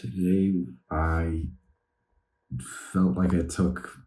Today, I felt like I took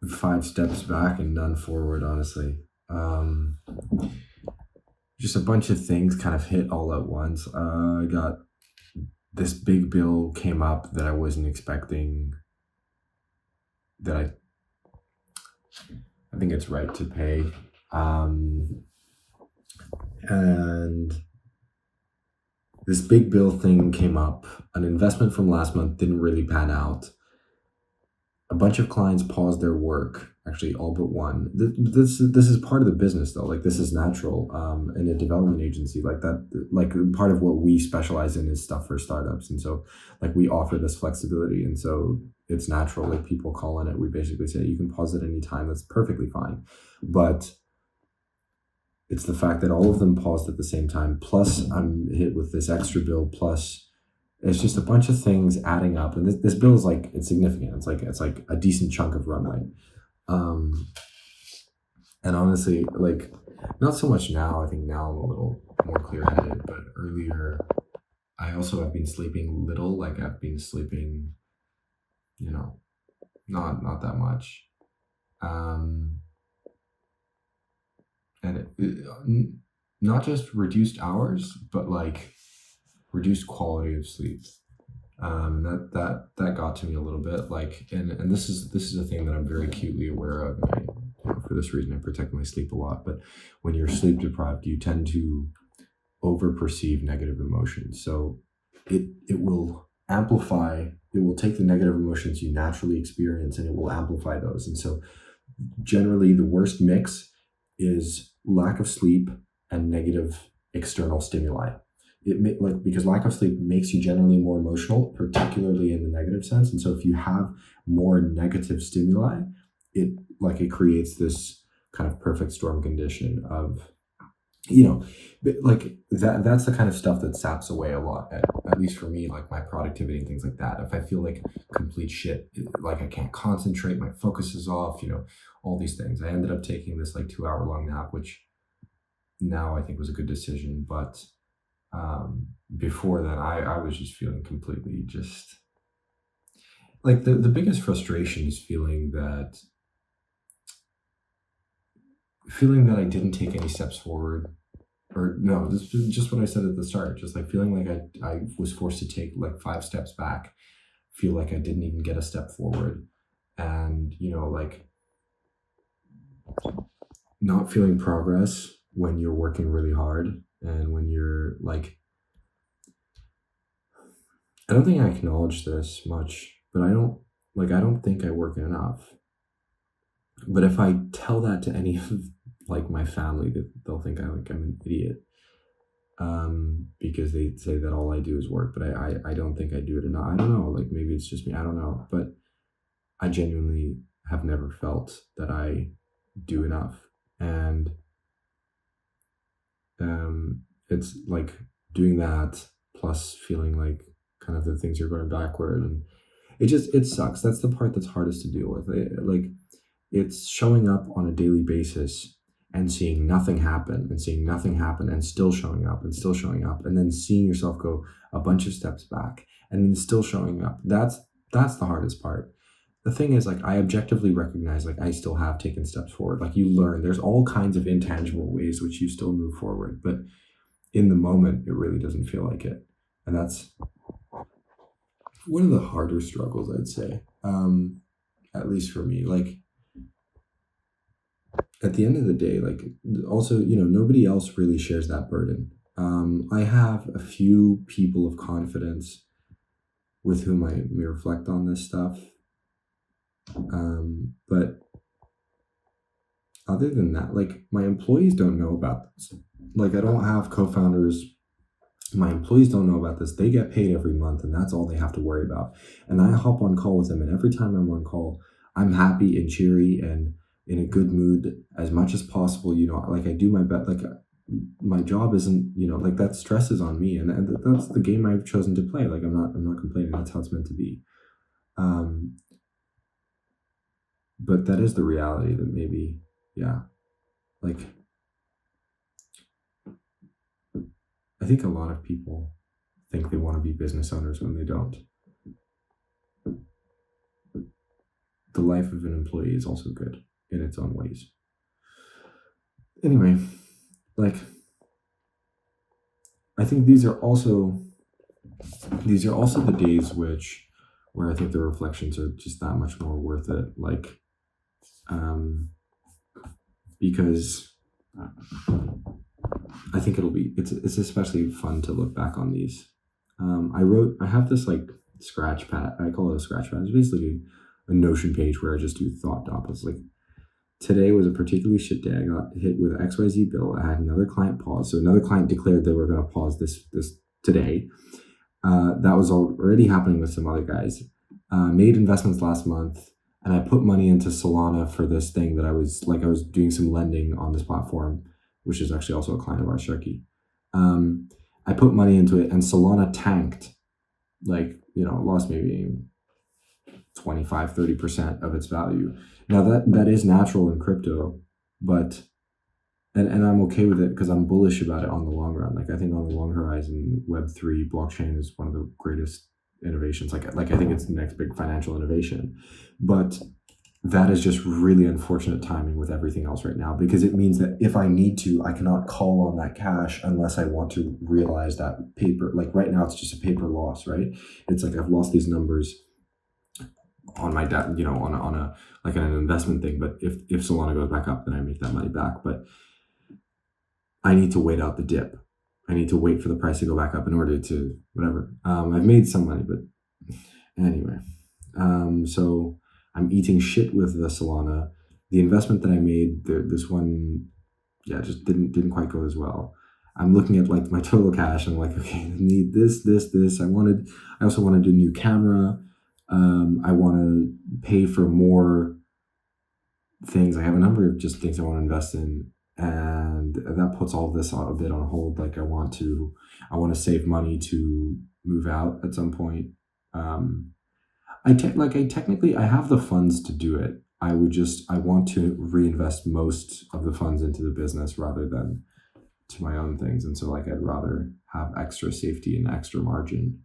5 steps back and none forward, honestly. Just a bunch of things kind of hit all at once. I got this big bill came up that I wasn't expecting, that I think it's right to pay. And this big bill thing came up. An investment from last month didn't really pan out. A bunch of clients paused their work, actually all but one. This is part of the business though. Like, this is natural. In a development agency like that, like part of what we specialize in is stuff for startups, and so like we offer this flexibility, and so it's natural. Like, people call in it, we basically say you can pause at any time. That's perfectly fine, but it's the fact that all of them paused at the same time. Plus, I'm hit with this extra bill. Plus, it's just a bunch of things adding up, and this bill is like, it's significant. It's like a decent chunk of runway. Um, and honestly, like, not so much now. I think now I'm a little more clear headed, but earlier, I also have been sleeping little. Like, I've been sleeping, you know, not that much. Um, and not just reduced hours, but like reduced quality of sleep. That got to me a little bit. Like, and this is a thing that I'm very acutely aware of. And for this reason, I protect my sleep a lot. But when you're sleep deprived, you tend to over perceive negative emotions. So it will amplify. It will take the negative emotions you naturally experience, and it will amplify those. And so generally, the worst mix is lack of sleep and negative external stimuli. Because lack of sleep makes you generally more emotional, particularly in the negative sense. And so if you have more negative stimuli, it creates this kind of perfect storm condition of, like that's the kind of stuff that saps away a lot, at least for me, like my productivity and things like that. If I feel like complete shit, like I can't concentrate, my focus is off, all these things. I ended up taking this like 2 hour long nap, which now I think was a good decision. But before then, I was just feeling completely just like the biggest frustration is feeling that I didn't take any steps forward. Or no, this is just what I said at the start, just like feeling like I was forced to take like 5 steps back, feel like I didn't even get a step forward, and like not feeling progress when you're working really hard, and when you're like, I don't think I acknowledge this much, but I don't think I work enough. But if I tell that to any of like my family, they'll think I'm an idiot, because they say that all I do is work. But I don't think I do it enough. I don't know, like maybe it's just me, I don't know, but I genuinely have never felt that I do enough. And it's like doing that plus feeling like kind of the things are going backward, and it sucks. That's the part that's hardest to deal with. It's showing up on a daily basis and seeing nothing happen and seeing nothing happen and still showing up and still showing up, and then seeing yourself go a bunch of steps back and then still showing up. That's the hardest part. The thing is, like, I objectively recognize, like, I still have taken steps forward. Like, you learn, there's all kinds of intangible ways which you still move forward, but in the moment, it really doesn't feel like it. And that's one of the harder struggles, I'd say, at least for me. Like, at the end of the day, like, also, nobody else really shares that burden. I have a few people of confidence with whom I may reflect on this stuff. But other than that, like, my employees don't know about this. Like, I don't have co-founders. My employees don't know about this. They get paid every month, and that's all they have to worry about. And I hop on call with them, and every time I'm on call, I'm happy and cheery and in a good mood as much as possible. Like, I do my best. Like, my job isn't, like, that stress is on me, and that's the game I've chosen to play. Like, I'm not complaining. That's how it's meant to be. But that is the reality that maybe, yeah, like, I think a lot of people think they want to be business owners when they don't. The life of an employee is also good in its own ways. Anyway, like, I think these are also the days where I think the reflections are just that much more worth it. Like, because I think it's especially fun to look back on these. I have this like scratch pad. I call it a scratch pad. It's basically a Notion page where I just do thought dump. It's like, today was a particularly shit day. I got hit with XYZ bill. I had another client pause. So another client declared they were going to pause this today. That was already happening with some other guys. Made investments last month, and I put money into Solana for this thing that I was doing some lending on this platform, which is actually also a client of ours, Sharky. I put money into it, and Solana tanked, lost maybe 25-30% of its value. Now that is natural in crypto, but and I'm okay with it because I'm bullish about it on the long run. Like, I think on the long horizon, Web3 blockchain is one of the greatest innovations. Like I think it's the next big financial innovation. But that is just really unfortunate timing with everything else right now, because it means that if I need to, I cannot call on that cash unless I want to realize that paper. Like, right now, it's just a paper loss, right? It's like I've lost these numbers on my debt, on a like an investment thing. But if Solana goes back up, then I make that money back. But I need to wait out the dip. I need to wait for the price to go back up in order to whatever. I've made some money, but anyway. So I'm eating shit with the Solana. The investment that I made, this one, just didn't quite go as well. I'm looking at like my total cash, and I'm like, okay, I need this. I also wanted a new camera. I want to pay for more things. I have a number of just things I want to invest in, and that puts all of this a bit on hold. Like, I want to save money to move out at some point. Technically I have the funds to do it. I want to reinvest most of the funds into the business rather than to my own things. And so, like, I'd rather have extra safety and extra margin.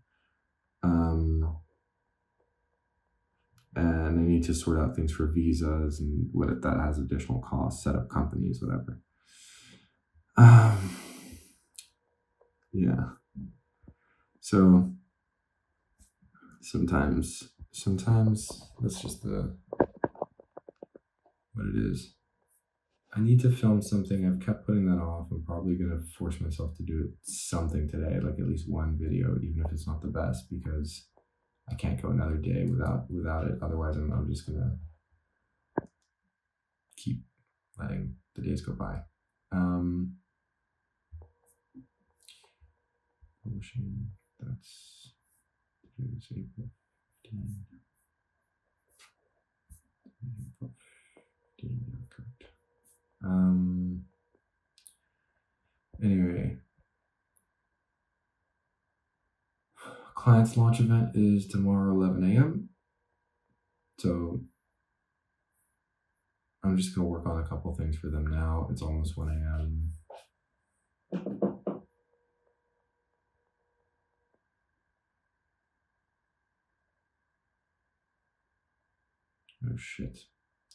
And I need to sort out things for visas and what that has additional costs, set up companies, whatever. Yeah. So sometimes that's just what it is. I need to film something. I've kept putting that off. I'm probably going to force myself to do something today, like at least one video, even if it's not the best, because I can't go another day without it. Otherwise, I'm just going to keep letting the days go by. Publishing, that's April 15. Correct. Anyway, client's launch event is tomorrow, 11 a.m. So I'm just gonna work on a couple things for them now. It's almost 1 a.m. Oh shit,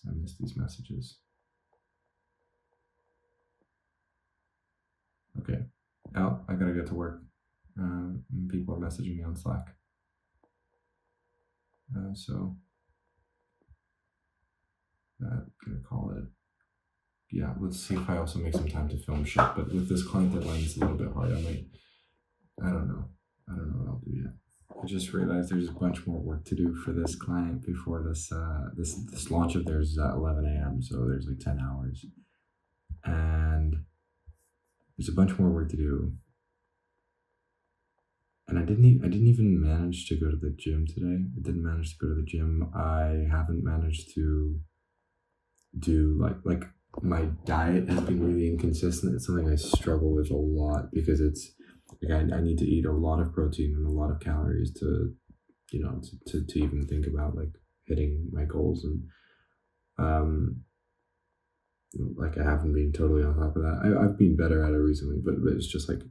I missed these messages. Okay, I gotta get to work. People are messaging me on Slack. So I'm gonna call it. Yeah, let's see if I also make some time to film shit. But with this client deadline, it's a little bit hard. I don't know what I'll do yet. I just realized there's a bunch more work to do for this client before this launch of theirs is at 11 a.m. So there's like 10 hours, and there's a bunch more work to do. And I didn't even manage to go to the gym today. I didn't manage to go to the gym. I haven't managed to do like my diet has been really inconsistent. It's something I struggle with a lot because it's like I need to eat a lot of protein and a lot of calories to to even think about like hitting my goals. And like, I haven't been totally on top of that. I've been better at it recently, but it's just like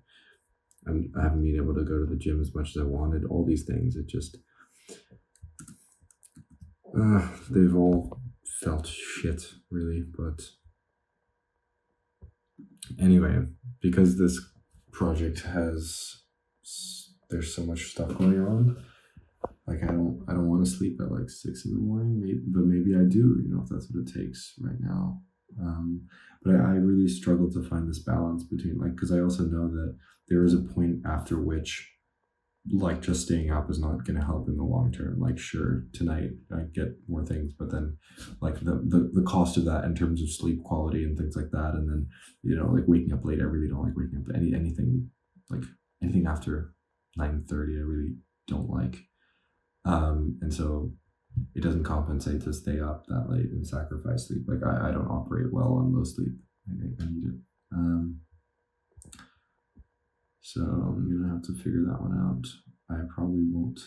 I haven't been able to go to the gym as much as I wanted. All these things, it just they've all felt shit, really. But anyway, because this project there's so much stuff going on. Like I don't want to sleep at like 6 in the morning, maybe I do, if that's what it takes right now. But I really struggle to find this balance between, like, because I also know that there is a point after which, like, just staying up is not going to help in the long term. Like, sure, tonight I get more things, but then like the cost of that in terms of sleep quality and things like that, and then like waking up late. I really don't like waking up to anything like anything after 9:30. I really don't like. And so it doesn't compensate to stay up that late and sacrifice sleep. Like I don't operate well on low sleep. I need it. So I'm gonna have to figure that one out. I probably won't.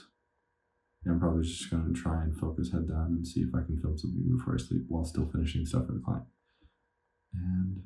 Yeah, I'm probably just gonna try and focus head down and see if I can film something before I sleep while still finishing stuff for the client. And